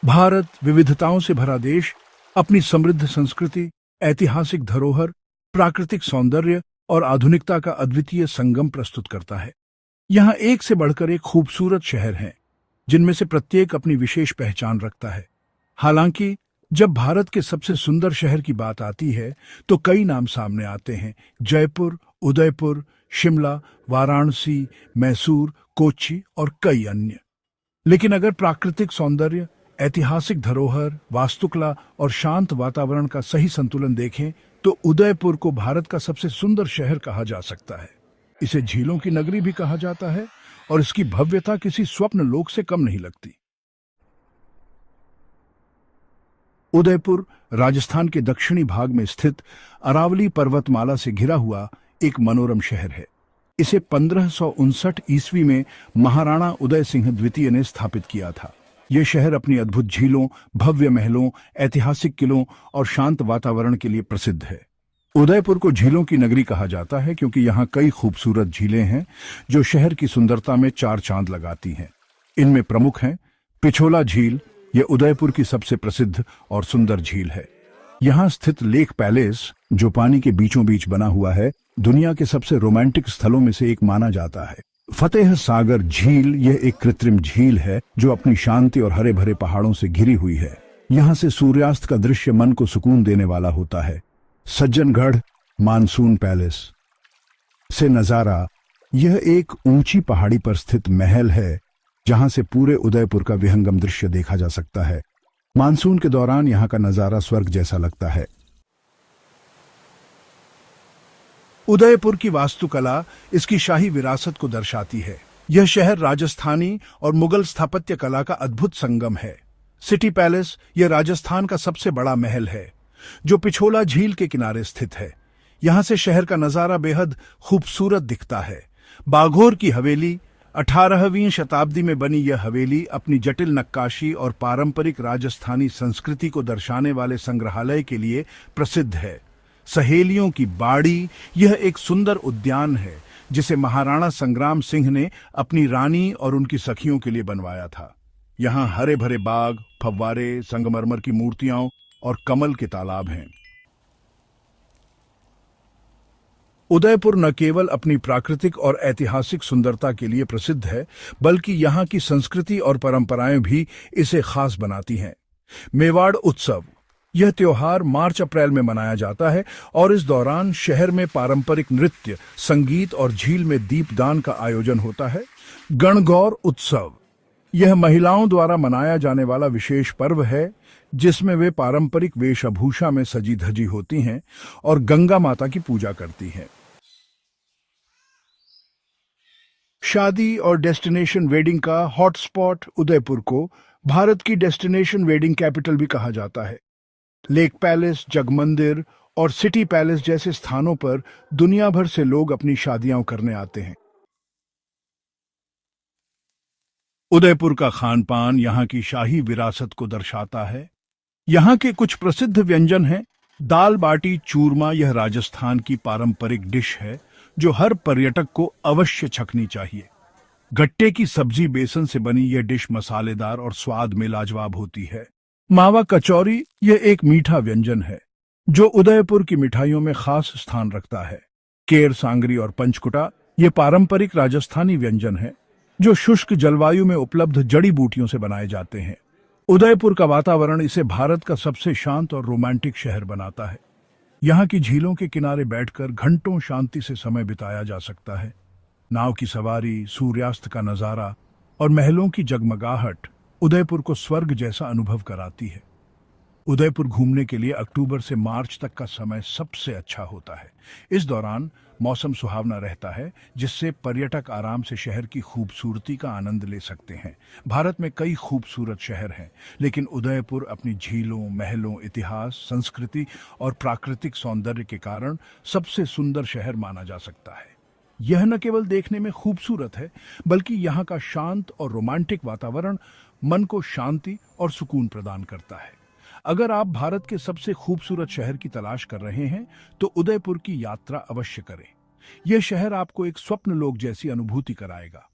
भारत विविधताओं से भरा देश अपनी समृद्ध संस्कृति, ऐतिहासिक धरोहर, प्राकृतिक सौंदर्य और आधुनिकता का अद्वितीय संगम प्रस्तुत करता है। यहाँ एक से बढ़कर एक खूबसूरत शहर हैं, जिनमें से प्रत्येक अपनी विशेष पहचान रखता है। हालांकि जब भारत के सबसे सुंदर शहर की बात आती है, तो कई नाम सामने आते हैं। जयपुर, उदयपुर, शिमला, वाराणसी, मैसूर, कोच्चि और कई अन्य। लेकिन अगर प्राकृतिक सौंदर्य, ऐतिहासिक धरोहर, वास्तुकला और शांत वातावरण का सही संतुलन देखें, तो उदयपुर को भारत का सबसे सुंदर शहर कहा जा सकता है। इसे झीलों की नगरी भी कहा जाता है और इसकी भव्यता किसी स्वप्न लोक से कम नहीं लगती। उदयपुर राजस्थान के दक्षिणी भाग में स्थित अरावली पर्वतमाला से घिरा हुआ एक मनोरम शहर है। इसे 1559 ईस्वी में महाराणा उदय सिंह द्वितीय ने स्थापित किया था। यह शहर अपनी अद्भुत झीलों, भव्य महलों, ऐतिहासिक किलों और शांत वातावरण के लिए प्रसिद्ध है। उदयपुर को झीलों की नगरी कहा जाता है क्योंकि यहाँ कई खूबसूरत झीलें हैं जो शहर की सुंदरता में चार चांद लगाती हैं। इनमें प्रमुख हैं पिछोला झील। यह उदयपुर की सबसे प्रसिद्ध और सुंदर झील है। यहाँ स्थित लेक पैलेस, जो पानी के बीचों बीच बना हुआ है, दुनिया के सबसे रोमांटिक स्थलों में से एक माना जाता है। फतेह सागर झील, यह एक कृत्रिम झील है जो अपनी शांति और हरे भरे पहाड़ों से घिरी हुई है। यहाँ से सूर्यास्त का दृश्य मन को सुकून देने वाला होता है। सज्जनगढ़ मानसून पैलेस से नजारा, यह एक ऊंची पहाड़ी पर स्थित महल है जहां से पूरे उदयपुर का विहंगम दृश्य देखा जा सकता है। मानसून के दौरान यहां का नजारा स्वर्ग जैसा लगता है। उदयपुर की वास्तुकला इसकी शाही विरासत को दर्शाती है। यह शहर राजस्थानी और मुगल स्थापत्य कला का अद्भुत संगम है। सिटी पैलेस, यह राजस्थान का सबसे बड़ा महल है जो पिछोला झील के किनारे स्थित है। यहां से शहर का नजारा बेहद खूबसूरत दिखता है। बाघोर की हवेली, 18वीं शताब्दी में बनी यह हवेली अपनी जटिल नक्काशी और पारंपरिक राजस्थानी संस्कृति को दर्शाने वाले संग्रहालय के लिए प्रसिद्ध है। सहेलियों की बाड़ी, यह एक सुंदर उद्यान है जिसे महाराणा संग्राम सिंह ने अपनी रानी और उनकी सखियों के लिए बनवाया था। यहाँ हरे भरे बाग, फव्वारे, संगमरमर की मूर्तियां और कमल के तालाब हैं। उदयपुर न केवल अपनी प्राकृतिक और ऐतिहासिक सुंदरता के लिए प्रसिद्ध है, बल्कि यहाँ की संस्कृति और परंपराएं भी इसे खास बनाती हैं। मेवाड़ उत्सव, यह त्योहार मार्च-अप्रैल में मनाया जाता है और इस दौरान शहर में पारंपरिक नृत्य, संगीत और झील में दीपदान का आयोजन होता है। गणगौर उत्सव, यह महिलाओं द्वारा मनाया जाने वाला विशेष पर्व है जिसमें वे पारंपरिक वेशभूषा में सजी धजी होती हैं और गंगा माता की पूजा करती हैं। शादी और डेस्टिनेशन वेडिंग का हॉटस्पॉट उदयपुर को भारत की डेस्टिनेशन वेडिंग कैपिटल भी कहा जाता है। लेक पैलेस, जगमंदिर और सिटी पैलेस जैसे स्थानों पर दुनिया भर से लोग अपनी शादियां करने आते हैं। उदयपुर का खान पान यहाँ की शाही विरासत को दर्शाता है। यहाँ के कुछ प्रसिद्ध व्यंजन हैं। दाल बाटी चूरमा, यह राजस्थान की पारंपरिक डिश है जो हर पर्यटक को अवश्य चखनी चाहिए। गट्टे की सब्जी बेसन से बनी यह डिश मसालेदार और स्वाद में लाजवाब होती है। मावा कचौरी, यह एक मीठा व्यंजन है जो उदयपुर की मिठाइयों में खास स्थान रखता है। केर सांगरी और पंचकुटा, ये पारंपरिक राजस्थानी व्यंजन है जो शुष्क जलवायु में उपलब्ध जड़ी बूटियों से बनाए जाते हैं। उदयपुर का वातावरण इसे भारत का सबसे शांत और रोमांटिक शहर बनाता है। यहाँ की झीलों के किनारे बैठकर घंटों शांति से समय बिताया जा सकता है। नाव की सवारी, सूर्यास्त का नजारा और महलों की जगमगाहट उदयपुर को स्वर्ग जैसा अनुभव कराती है। उदयपुर घूमने के लिए अक्टूबर से मार्च तक का समय सबसे अच्छा होता है। इस दौरान मौसम सुहावना रहता है जिससे पर्यटक आराम से शहर की खूबसूरती का आनंद ले सकते हैं। भारत में कई खूबसूरत शहर हैं, लेकिन उदयपुर अपनी झीलों, महलों, इतिहास, संस्कृति और प्राकृतिक सौंदर्य के कारण सबसे सुंदर शहर माना जा सकता है। यह न केवल देखने में खूबसूरत है, बल्कि यहाँ का शांत और रोमांटिक वातावरण मन को शांति और सुकून प्रदान करता है। अगर आप भारत के सबसे खूबसूरत शहर की तलाश कर रहे हैं, तो उदयपुर की यात्रा अवश्य करें। यह शहर आपको एक स्वप्न लोक जैसी अनुभूति कराएगा।